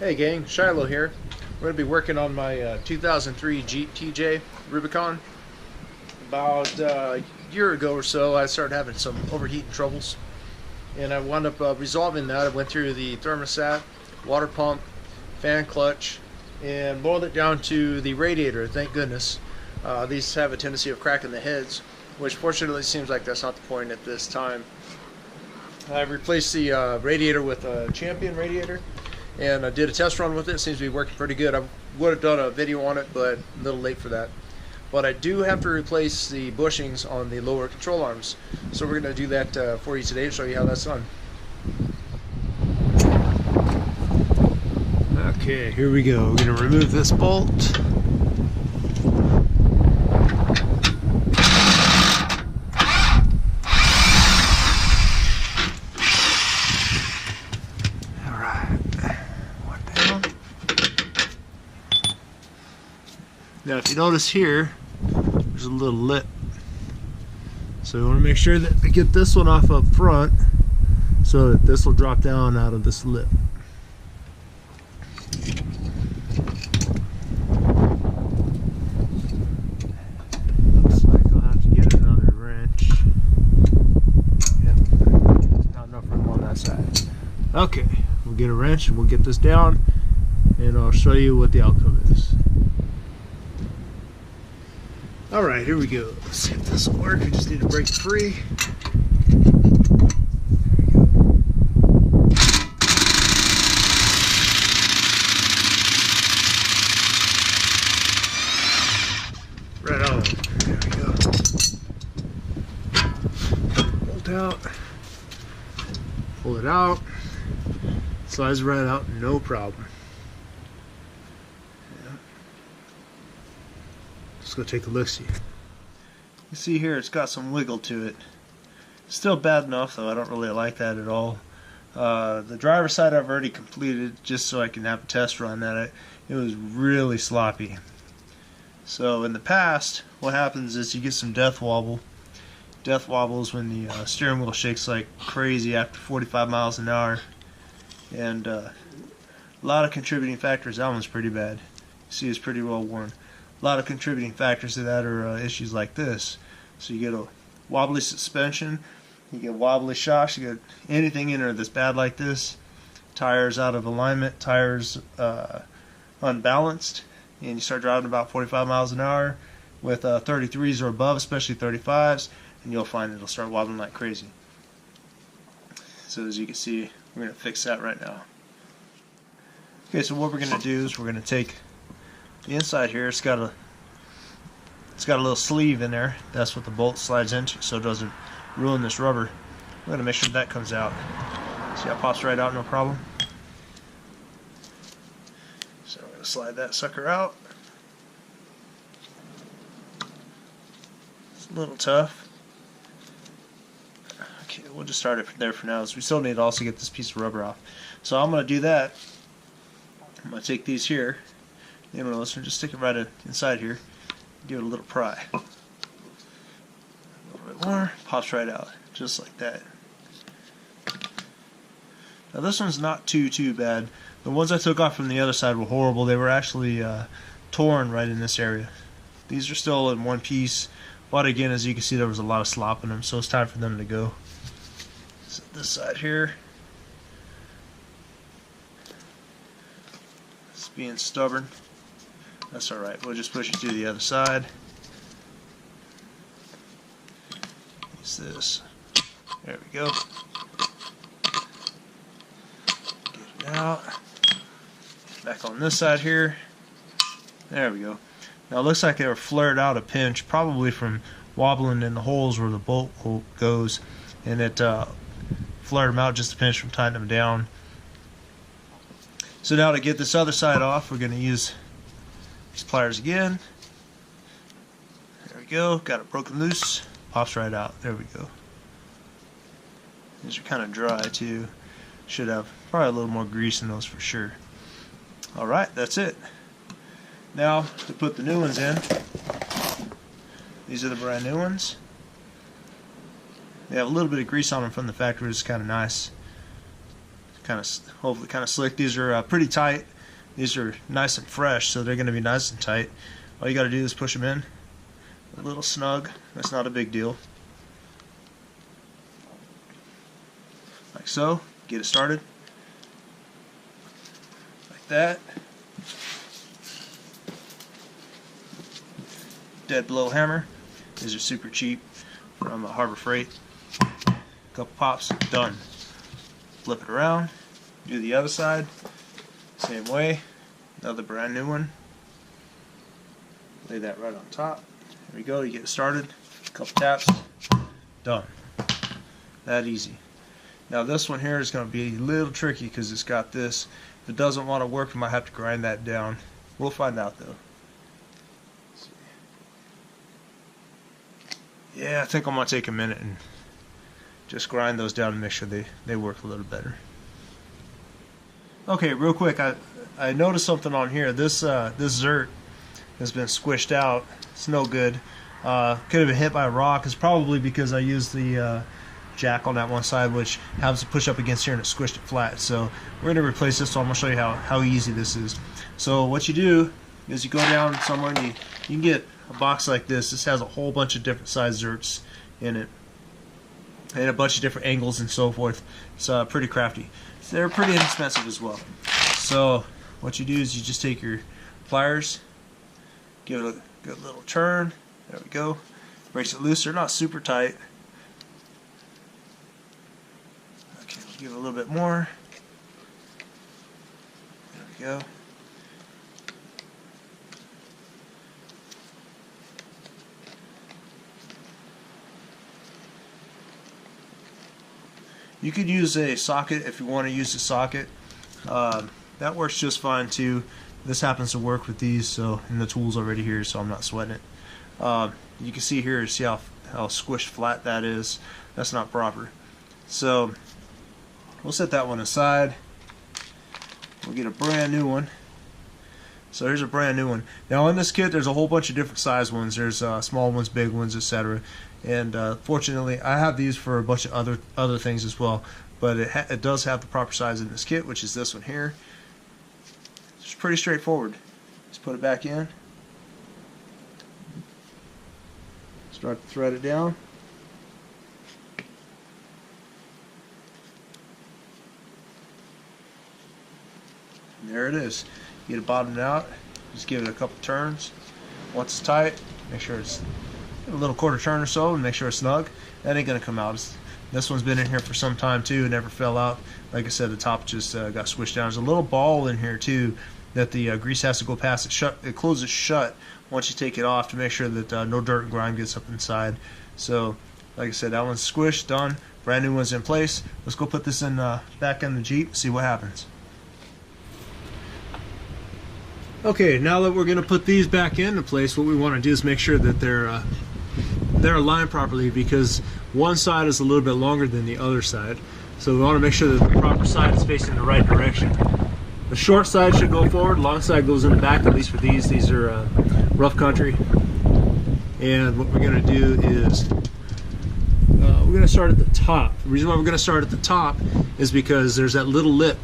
Hey gang, Shiloh here. We're going to be working on my 2003 Jeep TJ Rubicon. About a year ago or so, I started having some overheating troubles, and I wound up resolving that. I went through the thermostat, water pump, fan clutch, and boiled it down to the radiator. Thank goodness. These have a tendency of cracking the heads, which fortunately seems like that's not the point at this time. I replaced the radiator with a Champion radiator, and I did a test run with it. It seems to be working pretty good. I would have done a video on it, but a little late for that. But I do have to replace the bushings on the lower control arms, so we're going to do that for you today to show you how that's done. Okay, here we go. We're going to remove this bolt. Now if you notice here, there's a little lip. So we want to make sure that we get this one off up front so that this will drop down out of this lip. Looks like I'll have to get another wrench. Yep, not enough room on that side. Okay, we'll get a wrench and we'll get this down, and I'll show you what the outcome is. Alright, here we go. Let's see if this will work. We just need to break it free. Right on. There we go. Bolt out. Pull it out. Slides right out, no problem. Let's go take a look-see. You see here it's got some wiggle to it. Still bad enough though, I don't really like that at all. The driver's side I've already completed just so I can have a test run at it. It was really sloppy. So in the past, what happens is you get some death wobble. Death wobble is when the steering wheel shakes like crazy after 45 miles an hour. And a lot of contributing factors. That one's pretty bad. You see it's pretty well worn. A lot of contributing factors to that are issues like this. So you get a wobbly suspension, you get wobbly shocks, you get anything in there that's bad like this. Tires out of alignment, tires unbalanced, and you start driving about 45 miles an hour with 33s or above, especially 35s, and you'll find it'll start wobbling like crazy. So as you can see, we're going to fix that right now. Okay, so what we're going to do is we're going to take the inside here. It's got a little sleeve in there. That's what the bolt slides into, so it doesn't ruin this rubber. We're going to make sure that comes out. See how it pops right out, no problem. So we're going to slide that sucker out. It's a little tough. Okay, we'll just start it from there for now, as we still need to also get this piece of rubber off. So I'm going to do that. I'm going to take these here. You know, let's just stick it right inside here. Give it a little pry. A little bit more. Pops right out, just like that. Now this one's not too bad. The ones I took off from the other side were horrible. They were actually torn right in this area. These are still in one piece, but again, as you can see, there was a lot of slop in them, so it's time for them to go. Set this side here. It's being stubborn. That's alright, we'll just push it to the other side. Use this. There we go. Get it out. Back on this side here. There we go. Now it looks like they were flared out a pinch, probably from wobbling in the holes where the bolt goes, and it flared them out just a pinch from tightening them down. So now to get this other side off, we're going to use these pliers again. There we go. Got it broken loose. Pops right out. There we go. These are kind of dry too. Should have probably a little more grease in those for sure. Alright, that's it. Now to put the new ones in. These are the brand new ones. They have a little bit of grease on them from the factory, which is kind of nice. Hopefully kind of slick. These are pretty tight. These are nice and fresh, so they're going to be nice and tight. All you got to do is push them in a little snug. That's not a big deal. Like so. Get it started. Like that. Dead blow hammer. These are super cheap from Harbor Freight. Couple pops, done. Flip it around. Do the other side. Same way. Another brand new one. Lay that right on top. There we go. You get it started. Couple taps. Done. That easy. Now this one here is going to be a little tricky because it's got this. If it doesn't want to work, we might have to grind that down. We'll find out though. Yeah, I think I'm going to take a minute and just grind those down and make sure they work a little better. Okay, real quick, I noticed something on here. This zerk has been squished out. It's no good. Could have been hit by a rock. It's probably because I used the jack on that one side, which happens to push up against here and it squished it flat. So we're going to replace this, so I'm going to show you how easy this is. So what you do is you go down somewhere and you can get a box like this. This has a whole bunch of different size zerks in it and a bunch of different angles and so forth. It's pretty crafty. So they're pretty inexpensive as well. So what you do is you just take your pliers, give it a good little turn. There we go. Breaks it loose. They're not super tight. Okay, we'll give it a little bit more. There we go. You could use a socket if you want to use a socket. That works just fine too. This happens to work with these, so, and the tool's already here, so I'm not sweating it. You can see here, see how squished flat that is. That's not proper. So we'll set that one aside. We'll get a brand new one. So here's a brand new one. Now in this kit there's a whole bunch of different size ones. There's small ones, big ones, etc. And fortunately I have these for a bunch of other things as well. But it does have the proper size in this kit, which is this one here. It's pretty straightforward. Just put it back in. Start to thread it down. And there it is. Get it bottomed out. Just give it a couple turns. Once it's tight, make sure it's a little quarter turn or so, and make sure it's snug. That ain't gonna come out. This one's been in here for some time too. It never fell out. Like I said, the top just got squished down. There's a little ball in here too that the grease has to go past. It closes shut once you take it off to make sure that no dirt and grime gets up inside. So, like I said, that one's squished, done. Brand new one's in place. Let's go put this in back in the Jeep. See what happens. Okay, now that we're going to put these back into place, what we want to do is make sure that they're aligned properly, because one side is a little bit longer than the other side. So we want to make sure that the proper side is facing the right direction. The short side should go forward, long side goes in the back, at least for these. These are rough country. And what we're going to do is we're going to start at the top. The reason why we're going to start at the top is because there's that little lip.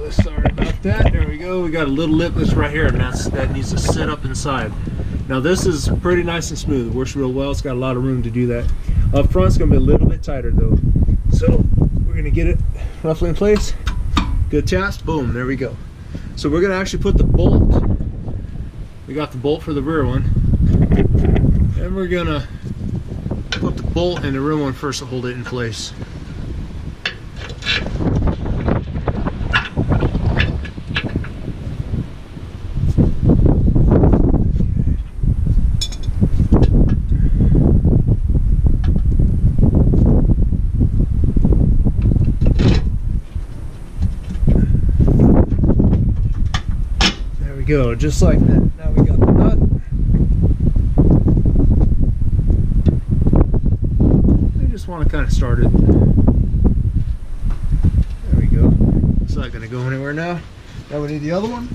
Sorry about that. There we go. We got a little lip that's right here, and that needs to sit up inside. Now this is pretty nice and smooth. It works real well. It's got a lot of room to do that. Up front's going to be a little bit tighter though. So we're going to get it roughly in place. Good test. Boom. There we go. So we're going to actually put the bolt. We got the bolt for the rear one. And we're going to put the bolt in the rear one first to hold it in place. Go just like that. Now we got the nut. We just want to kind of start it. There we go. It's not going to go anywhere now. Now we need the other one.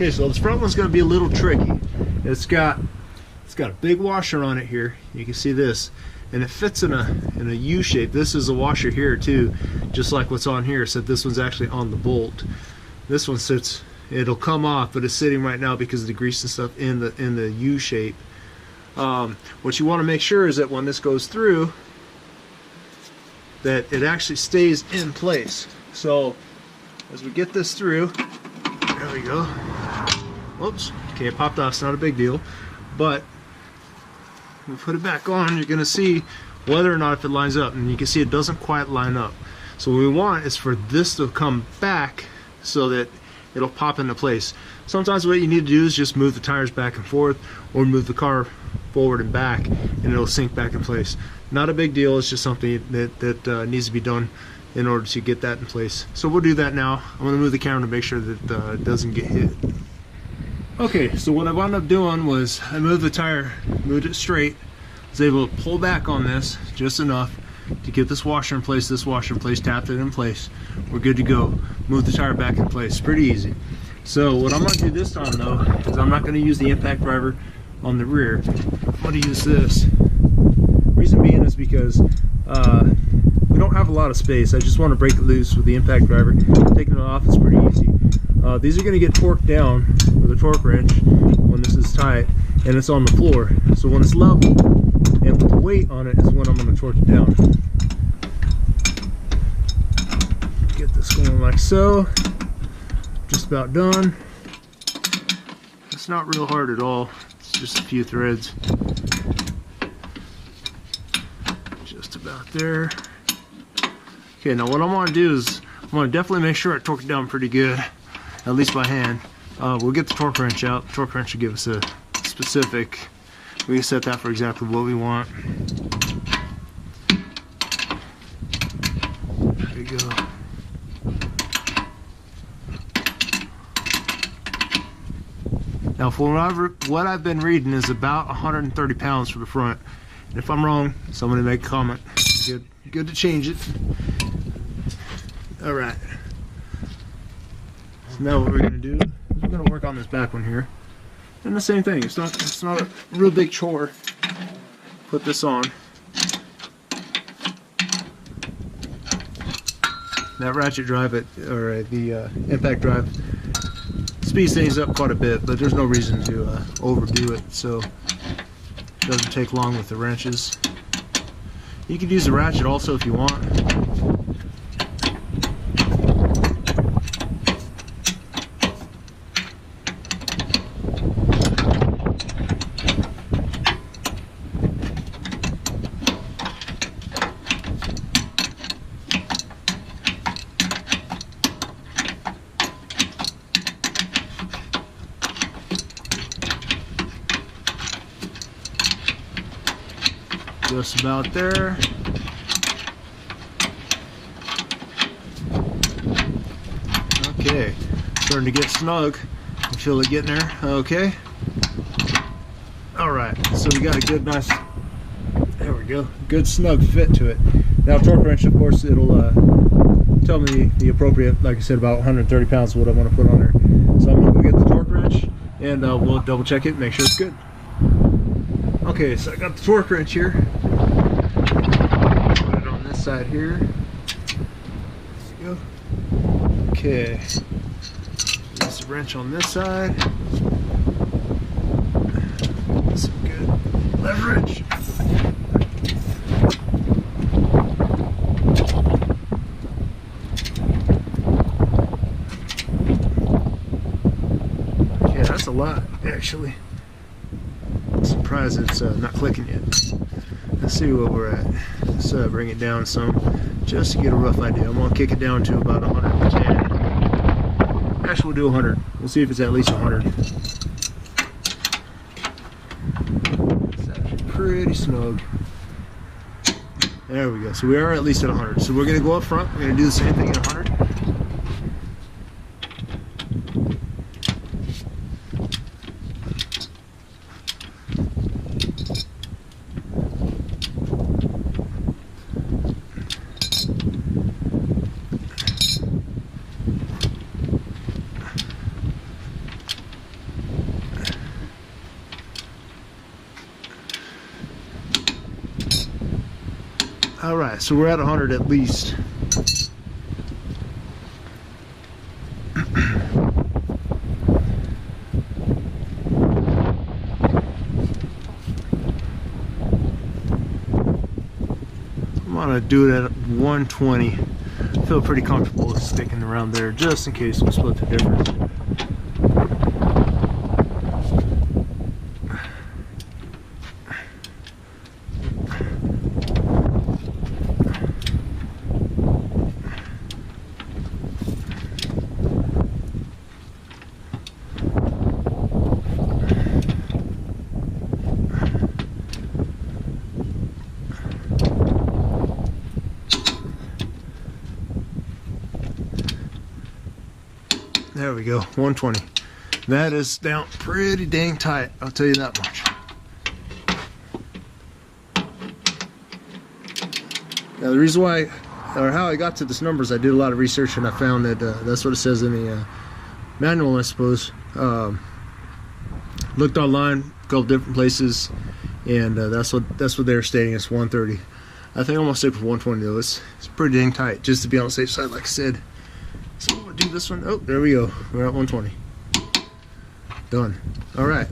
Okay, so this front one's going to be a little tricky. It's got a big washer on it here. You can see this, and it fits in a U shape. This is a washer here too, just like what's on here, except this one's actually on the bolt. This one sits, it'll come off, but it's sitting right now because of the grease and stuff in the U shape. What you want to make sure is that when this goes through, that it actually stays in place. So as we get this through, there we go. Whoops. Okay, it popped off. It's not a big deal, but we put it back on. You're going to see whether or not if it lines up, and you can see it doesn't quite line up. So what we want is for this to come back so that it'll pop into place. Sometimes what you need to do is just move the tires back and forth, or move the car forward and back, and it'll sink back in place. Not a big deal. It's just something that needs to be done in order to get that in place. So we'll do that now. I'm going to move the camera to make sure that it doesn't get hit. Okay, so what I wound up doing was I moved the tire, moved it straight, was able to pull back on this just enough to get this washer in place, tapped it in place. We're good to go. Move the tire back in place. Pretty easy. So what I'm going to do this time though is I'm not going to use the impact driver on the rear. I'm going to use this. Reason being is because we don't have a lot of space. I just want to break it loose with the impact driver. Taking it off is pretty easy. These are going to get torqued down with a torque wrench when this is tight and it's on the floor. So when it's level and with the weight on it is when I'm going to torque it down. Get this going like so. Just about done. It's not real hard at all. It's just a few threads. Just about there. Okay, now what I'm going to do is I'm going to definitely make sure I torque it down pretty good, at least by hand. We'll get the torque wrench out. The torque wrench will give us a specific. We can set that for exactly what we want. There we go. Now, for what I've been reading is about 130 pounds for the front. And if I'm wrong, somebody make a comment. Good to change it. All right. So now what we're gonna do is we're gonna work on this back one here, and the same thing. It's not a real big chore. Put this on. That ratchet drive or the impact drive speeds things up quite a bit, but there's no reason to overdo it, so it doesn't take long with the wrenches. You could use the ratchet also if you want. Just about there. Okay, starting to get snug. I feel it getting there. Okay. All right, so we got a good, nice. There we go. Good snug fit to it. Now, torque wrench, of course, it'll tell me the appropriate, like I said, about 130 pounds. What I want to put on there. So I'm gonna go get the torque wrench, and we'll double check it, make sure it's good. Okay, so I got the torque wrench here. Put it on this side here. There we go. Okay. Use the wrench on this side. Some good leverage. Yeah, that's a lot, actually. I'm surprised it's not clicking yet. Let's see where we're at. Let's bring it down some just to get a rough idea. I'm gonna kick it down to about 110. Actually, we'll do 100. We'll see if it's at least 100. It's actually pretty snug. There we go. So we are at least at 100. So we're gonna go up front. We're gonna do the same thing at 100. Alright, so we're at 100 at least. I'm gonna do it at 120. I feel pretty comfortable with sticking around there just in case we split the difference. There we go, 120. That is down pretty dang tight, I'll tell you that much. Now the reason why, or how I got to this number is I did a lot of research and I found that that's what it says in the manual, I suppose. Looked online, a couple different places, and that's what they're stating. It's 130. I think I'm gonna stick with 120 though. It's pretty dang tight, just to be on the safe side, like I said. So I'm gonna do this one. Oh, there we go. We're at 120. Done. All right.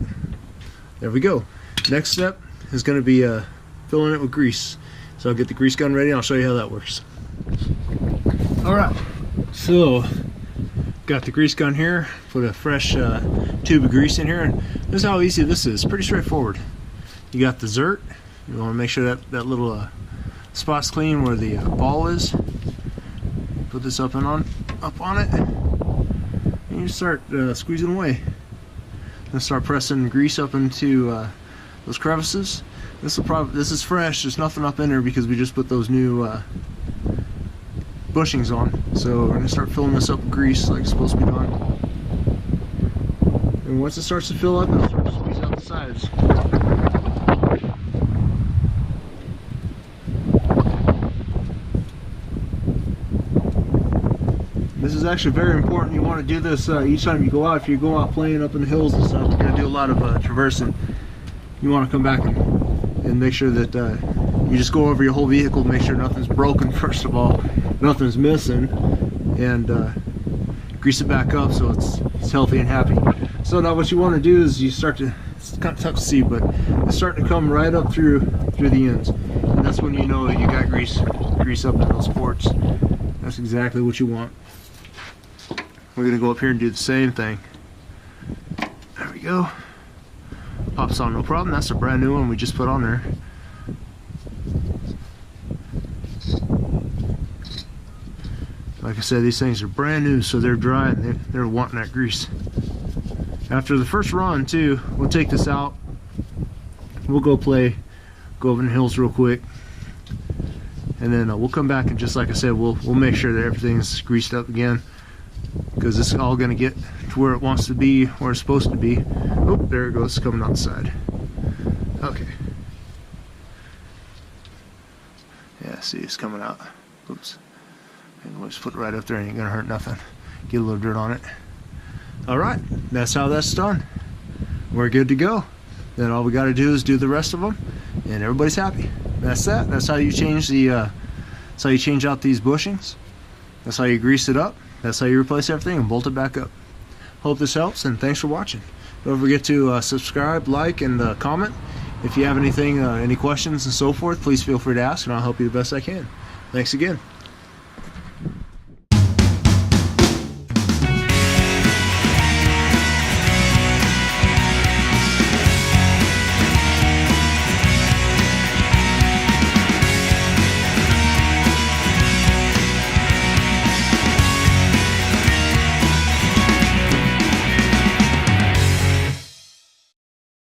There we go. Next step is gonna be filling it with grease. So I'll get the grease gun ready and I'll show you how that works. All right. So got the grease gun here. Put a fresh tube of grease in here, and this is how easy this is. Pretty straightforward. You got the zerk. You want to make sure that little spot's clean where the ball is. Put this up on it, and you start squeezing away. And start pressing grease up into those crevices. This is fresh. There's nothing up in there because we just put those new bushings on. So we're gonna start filling this up with grease like it's supposed to be done. And once it starts to fill up, it'll start to squeeze out the sides. This is actually very important. You want to do this each time you go out. If you go out playing up in the hills and stuff, you're going to do a lot of traversing. You want to come back and make sure that you just go over your whole vehicle to make sure nothing's broken, first of all, nothing's missing, and grease it back up so it's healthy and happy. So now what you want to do is you start to, it's kind of tough to see, but it's starting to come right up through the ends. And that's when you know that you got grease up in those ports. That's exactly what you want. We're going to go up here and do the same thing. There we go. Pops on no problem. That's a brand new one we just put on there. Like I said, these things are brand new, so they're dry and they're wanting that grease. After the first run too, we'll take this out. We'll go over in the hills real quick. And then we'll come back and, just like I said, we'll make sure that everything's greased up again, because this is all going to get to where it wants to be, where it's supposed to be. Oh, there it goes, coming outside. Okay. Yeah, see, it's coming out. Oops. And we'll just put it right up there, ain't going to hurt nothing. Get a little dirt on it. Alright, that's how that's done. We're good to go. Then all we got to do is do the rest of them, and everybody's happy. That's that. That's how you change that's how you change out these bushings. That's how you grease it up. That's how you replace everything and bolt it back up. Hope this helps, and thanks for watching. Don't forget to subscribe, like, and comment. If you have anything, any questions and so forth, please feel free to ask, and I'll help you the best I can. Thanks again.